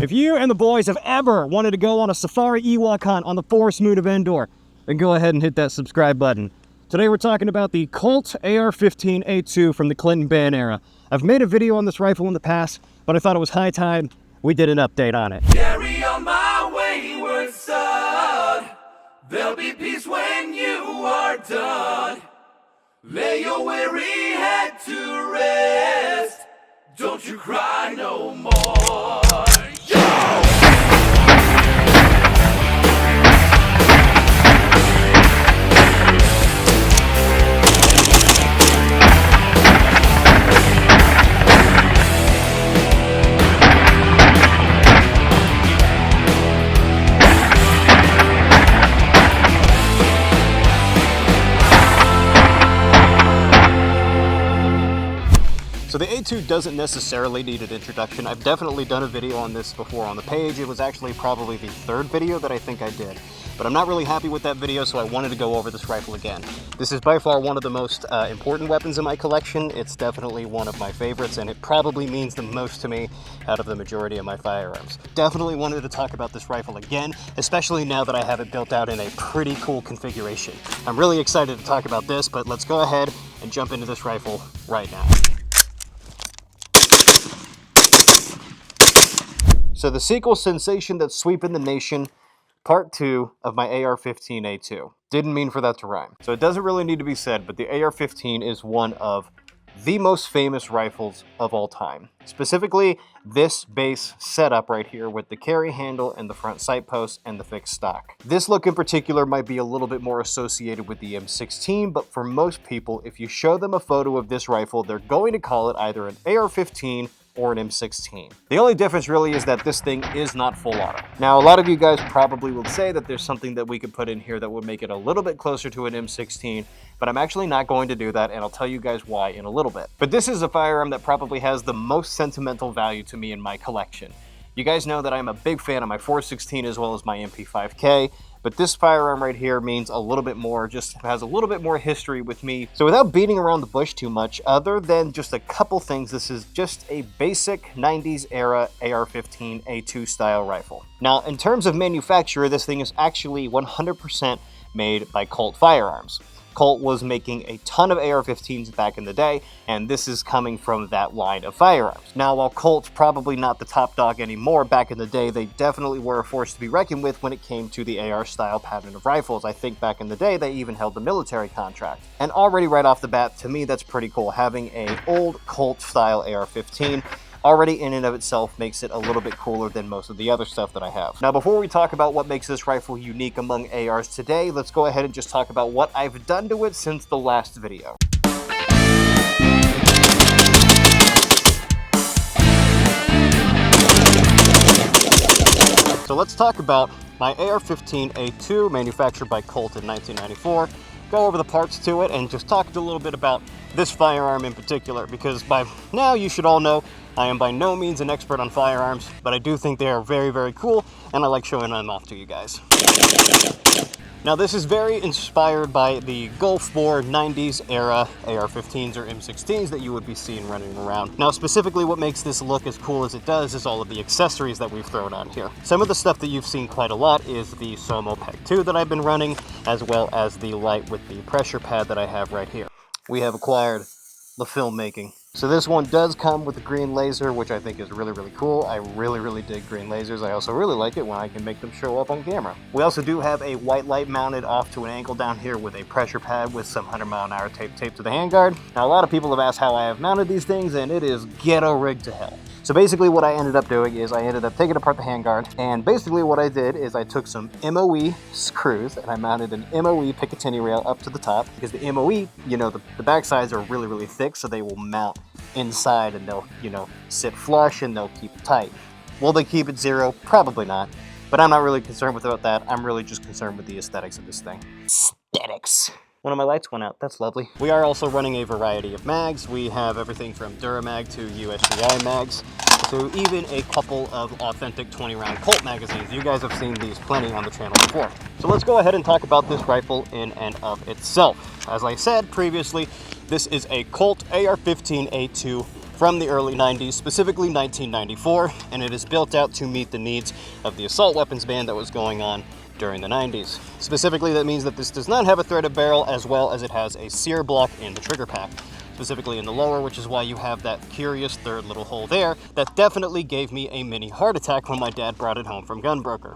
If you and the boys have ever wanted to go on a safari Ewok hunt on the forest moon of Endor, then go ahead and hit that subscribe button. Today we're talking about the COLT AR-15 A2 from the Clinton ban era. I've made a video on this rifle in the past, but I thought it was high time we did an update on it. Carry on my wayward son. There'll be peace when you are done. Lay your weary head to rest. Don't you cry no more. Yo! So the A2 doesn't necessarily need an introduction. I've definitely done a video on this before on the page. It was actually probably the third video that I think I did. But I'm not really happy with that video, so I wanted to go over this rifle again. This is by far one of the most important weapons in my collection. It's definitely one of my favorites, and it probably means the most to me out of the majority of my firearms. Definitely wanted to talk about this rifle again, especially now that I have it built out in a pretty cool configuration. I'm really excited to talk about this, but let's go ahead and jump into this rifle right now. So the sequel sensation that's sweeping the nation, part 2 of my AR-15 A2. Didn't mean for that to rhyme. So it doesn't really need to be said, but the AR-15 is one of the most famous rifles of all time. Specifically, this base setup right here with the carry handle and the front sight post and the fixed stock. This look in particular might be a little bit more associated with the M16, but for most people, if you show them a photo of this rifle, they're going to call it either an AR-15 or an M16. The only difference really is that this thing is not full auto. Now, a lot of you guys probably will say that there's something that we could put in here that would make it a little bit closer to an M16, but I'm actually not going to do that, and I'll tell you guys why in a little bit. But this is a firearm that probably has the most sentimental value to me in my collection. You guys know that I'm a big fan of my 416 as well as my MP5K, but this firearm right here means a little bit more, just has a little bit more history with me. So without beating around the bush too much, other than just a couple things, this is just a basic 90s era AR-15 A2 style rifle. Now, in terms of manufacturer, this thing is actually 100% made by COLT Firearms. COLT was making a ton of AR-15s back in the day, and this is coming from that line of firearms. Now, while COLT's probably not the top dog anymore, back in the day, they definitely were a force to be reckoned with when it came to the AR-style pattern of rifles. I think back in the day, they even held the military contract. And already right off the bat, to me, that's pretty cool, having an old COLT-style AR-15. Already in and of itself makes it a little bit cooler than most of the other stuff that I have. Now, before we talk about what makes this rifle unique among ARs today, let's go ahead and just talk about what I've done to it since the last video. So let's talk about my AR-15 A2, manufactured by COLT in 1994. Go over the parts to it and just talk a little bit about this firearm in particular, because by now you should all know I am by no means an expert on firearms, but I do think they are very, very cool, and I like showing them off to you guys. Now, this is very inspired by the Gulf War 90s era AR-15s or M16s that you would be seeing running around. Now, specifically what makes this look as cool as it does is all of the accessories that we've thrown on here. Some of the stuff that you've seen quite a lot is the Somo Peg 2 that I've been running, as well as the light with the pressure pad that I have right here. We have acquired the filmmaking. So this one does come with a green laser, which I think is really, really cool. I really, really dig green lasers. I also really like it when I can make them show up on camera. We also do have a white light mounted off to an angle down here with a pressure pad with some 100-mile-an-hour tape taped to the handguard. Now, a lot of people have asked how I have mounted these things, and it is ghetto rigged to hell. So basically what I ended up doing is I ended up taking apart the handguard, and basically what I did is I took some MOE screws and I mounted an MOE Picatinny rail up to the top, because the MOE, you know, the back sides are really, really thick, so they will mount inside and they'll, you know, sit flush and they'll keep it tight. Will they keep it zero? Probably not, but I'm not really concerned about that. I'm really just concerned with the aesthetics of this thing. Aesthetics. One of my lights went out. That's lovely. We are also running a variety of mags. We have everything from Duramag to USGI mags to even a couple of authentic 20-round Colt magazines. You guys have seen these plenty on the channel before. So let's go ahead and talk about this rifle in and of itself. As I said previously, this is a COLT AR-15 A2 from the early 90s, specifically 1994, and it is built out to meet the needs of the assault weapons ban that was going on during the 90s. Specifically, that means that this does not have a threaded barrel, as well as it has a sear block in the trigger pack, specifically in the lower, which is why you have that curious third little hole there. That definitely gave me a mini heart attack when my dad brought it home from Gunbroker.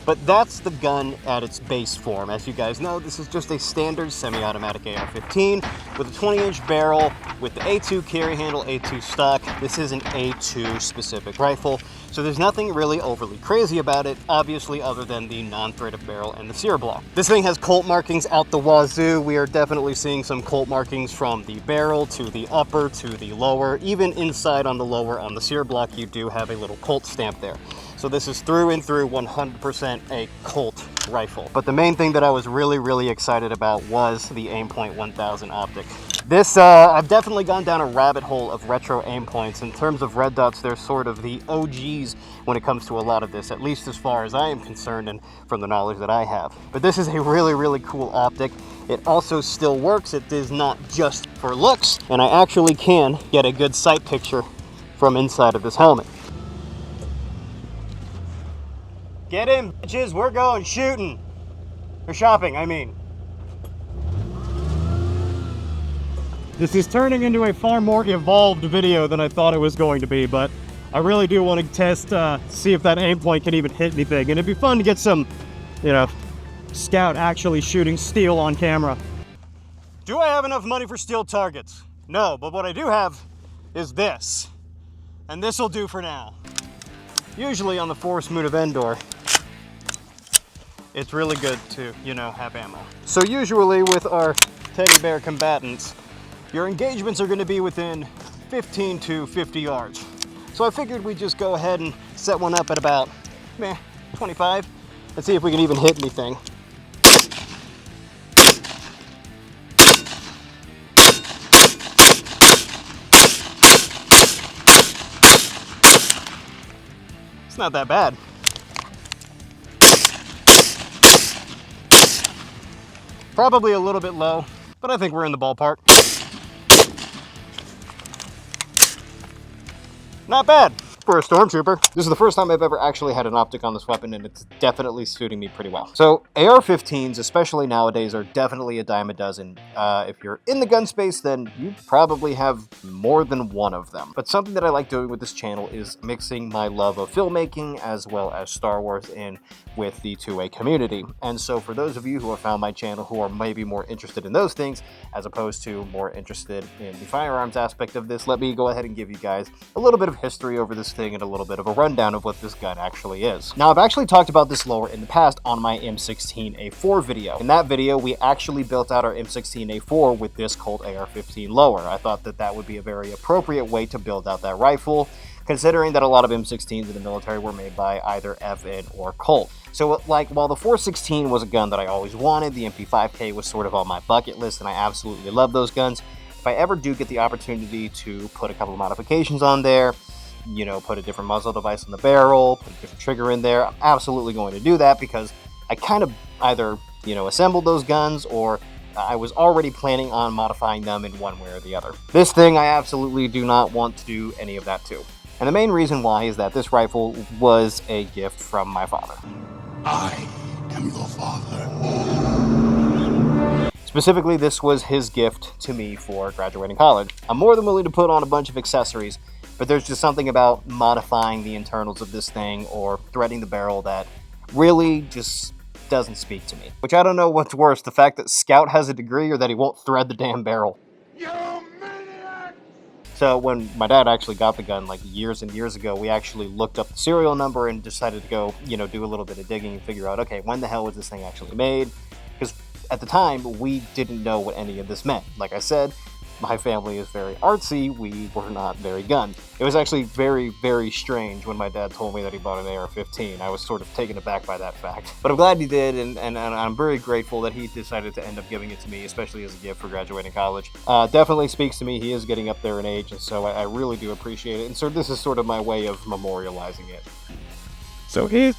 But that's the gun at its base form. As you guys know, this is just a standard semi-automatic AR-15 with a 20-inch barrel with the A2 carry handle, A2 stock. This is an A2 specific rifle, so there's nothing really overly crazy about it, obviously, other than the non-threaded barrel and the sear block. This thing has Colt markings out the wazoo. We are definitely seeing some Colt markings from the barrel to the upper to the lower. Even inside on the lower on the sear block, you do have a little Colt stamp there. So this is through and through 100% a Colt rifle. But the main thing that I was really excited about was the Aimpoint 1000 optic. This, I've definitely gone down a rabbit hole of retro aim points. In terms of red dots, they're sort of the OGs when it comes to a lot of this, at least as far as I am concerned and from the knowledge that I have. But this is a really cool optic. It also still works. It is not just for looks, and I actually can get a good sight picture from inside of this helmet. Get in, bitches, we're going shooting. Or shopping, I mean. This is turning into a far more evolved video than I thought it was going to be, but I really do want to test, see if that aim point can even hit anything. And it'd be fun to get some, you know, scout actually shooting steel on camera. Do I have enough money for steel targets? No, but what I do have is this. And this'll do for now. Usually on the forest moon of Endor, it's really good to, you know, have ammo. So usually with our teddy bear combatants, your engagements are going to be within 15 to 50 yards. So I figured we'd just go ahead and set one up at about 25 and see if we can even hit anything. It's not that bad. Probably a little bit low, but I think we're in the ballpark. Not bad for a stormtrooper. This is the first time I've ever actually had an optic on this weapon, and it's definitely suiting me pretty well. So AR-15s, especially nowadays, are definitely a dime a dozen. If you're in the gun space, then you probably have more than one of them. But something that I like doing with this channel is mixing my love of filmmaking as well as Star Wars in with the 2A community. And so for those of you who have found my channel who are maybe more interested in those things as opposed to more interested in the firearms aspect of this, let me go ahead and give you guys a little bit of history over this thing and a little bit of a rundown of what this gun actually is. Now, I've actually talked about this lower in the past on my M16A4 video. In that video, we actually built out our M16A4 with this Colt AR-15 lower. I thought that that would be a very appropriate way to build out that rifle, considering that a lot of M16s in the military were made by either FN or Colt. So, like, while the 416 was a gun that I always wanted, the MP5K was sort of on my bucket list, and I absolutely love those guns. If I ever do get the opportunity to put a couple of modifications on there, you know, put a different muzzle device on the barrel, put a different trigger in there, I'm absolutely going to do that because I kind of either, you know, assembled those guns or I was already planning on modifying them in one way or the other. This thing, I absolutely do not want to do any of that too. And the main reason why is that this rifle was a gift from my father. I am your father. Specifically, this was his gift to me for graduating college. I'm more than willing to put on a bunch of accessories, but there's just something about modifying the internals of this thing or threading the barrel that really just doesn't speak to me. Which I don't know what's worse, the fact that Scout has a degree or that he won't thread the damn barrel. You maniac! So when my dad actually got the gun like years and years ago, we actually looked up the serial number and decided to go, you know, do a little bit of digging and figure out, okay, when the hell was this thing actually made? Because at the time, we didn't know what any of this meant. Like I said, my family is very artsy. We were not very gun. It was actually very strange when my dad told me that he bought an AR-15. I was sort of taken aback by that fact. But I'm glad he did, and I'm very grateful that he decided to end up giving it to me, especially as a gift for graduating college. Definitely speaks to me. He is getting up there in age, and so I really do appreciate it. And so this is sort of my way of memorializing it. So he's...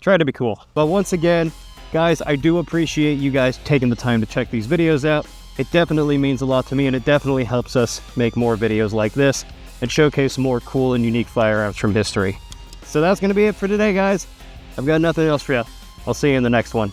Try to be cool. But once again, Guys, I do appreciate you guys taking the time to check these videos out. It definitely means a lot to me, and it definitely helps us make more videos like this and showcase more cool and unique firearms from history. So that's going to be it for today, guys. I've got nothing else for you. I'll see you in the next one.